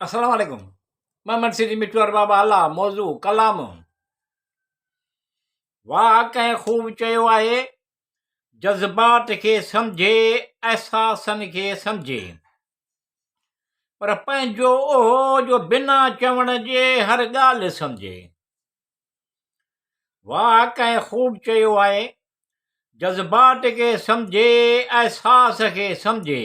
अस्सलाम वालेकुम। मोहम्मद सिद्दीक़ मिठू बाबा अला मौज़ू कलाम। वाह कंहिं ख़ूब चयो आहे, जज़्बात खे सम्झे, एहसासनि खे सम्झे, पर पंहिंजो उहो जो बिना चवण जे हर ॻाल्हि सम्झे। वाह कंहिं ख़ूब चयो आहे, जज़्बात खे सम्झे, एहसास खे सम्झे,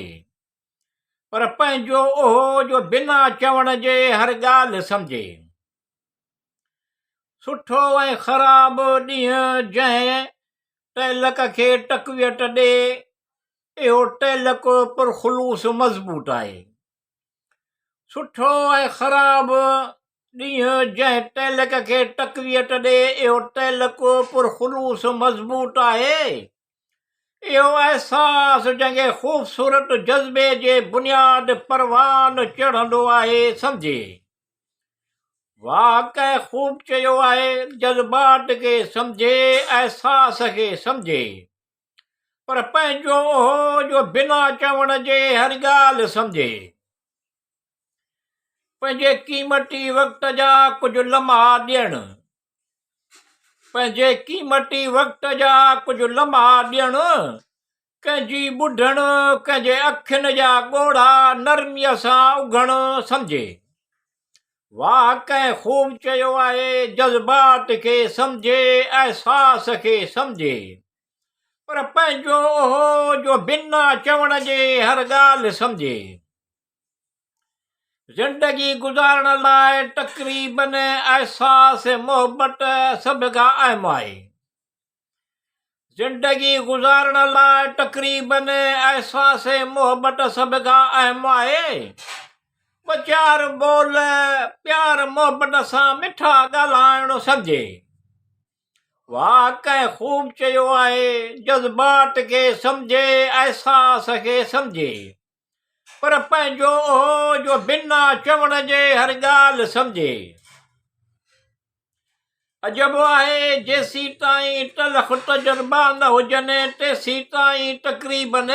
पर पंहिंजो उहो जो बिना चवण जे हर ॻाल्हि सम्झे। सुठो ऐं ख़राब ॾींहुं जंहिं टहिलक खे टकवियट ॾे, इहो टहिलक पुरख़ुलूस मज़बूत आहे। सुठो ऐं ख़राब ॾींहुं जंहिं टहिलक खे टकवियट ॾे, इहो टहिलक पुरख़ुलूस मज़बूत आहे। इहो अहसासु जंहिंखे ख़ूबसूरत जज़्बे जे बुनियाद परवान चढ़ंदो आहे, सम्झे। वाह कंहिं ख़ूब चयो आहे, जज़्बात खे सम्झे, एहसास खे सम्झे, पर पंहिंजो उहो जो बिना चवण जे हर ॻाल्हि सम्झे। पंहिंजे क़ीमती वक़्त जा कुझु लम्हा ॾियणु, पंहिंजे क़ीमती वक़्त जा कुझु लम्हा ॾियणु, कंहिंजी ॿुधणु, कंहिंजे अखियुनि जा ॻोढ़ा नरमीअ सां उघणु, सम्झे। वाह कंहिं ख़ूब चयो आहे, जज़्बात खे सम्झे, एहसास खे सम्झे, पर पंहिंजो उहो जो बिना चवण जे हर ॻाल्हि सम्झे। ज़िंदगी गुज़ारण लाइ तक़रीबन एहसास मोहबत सभ खां अहम आहे। ज़िंदगी गुज़ारण लाइ तक़रीबन एहसास मोहबत सभ खां अहम आहे। ॿ चार ॿोल प्यार मोहबत सां मिठा ॻाल्हाइणु, सम्झे। वाह कंहिं ख़ूब चयो आहे, जज़्बात खे सम्झे, एहसास खे सम्झे, पर पंहिंजो उहो जो बिना चवण जे हर ॻाल्हि सम्झे। अजब आहे जेसीं ताईं तलख़ तजुर्बा न हुजनि, तेसीं ताईं तक़रीबन।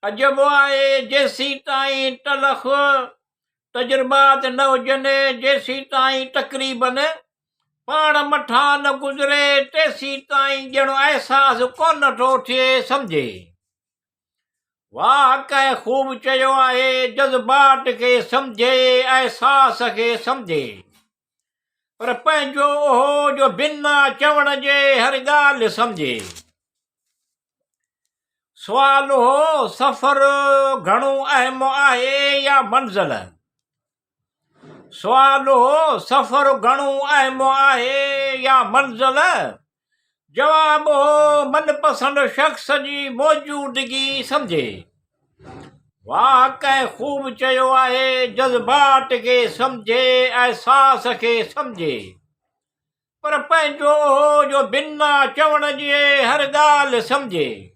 अजब आहे जेसीं ताईं तलख़ तजुर्बात न हुजनि, जेसीं ताईं तक़रीबन पाण मथां न गुज़रे, तेसीं ताईं ॼणु अहसास कोन थो थिए, सम्झे। वाह कंहिं ख़ूब चयो आहे, जज़्बात खे सम्झे, एहसास खे सम्झे, पर पंहिंजो उहो जो बिना चवण जे हर ॻाल्हि सम्झे। सुवाल हो, सफ़र घणो अहम आहे या मंज़िल? सुवाल हो, सफ़र घणो अहम आहे या मंज़िल? जवाब हो, मनपसंद शख़्स जी मौजूदगी, सम्झे। वाह कंहिं ख़ूब चयो आहे, जज़्बात खे सम्झे, एहसास खे सम्झे, पर पंहिंजो उहो जो बिना चवण जे हर ॻाल्हि सम्झे।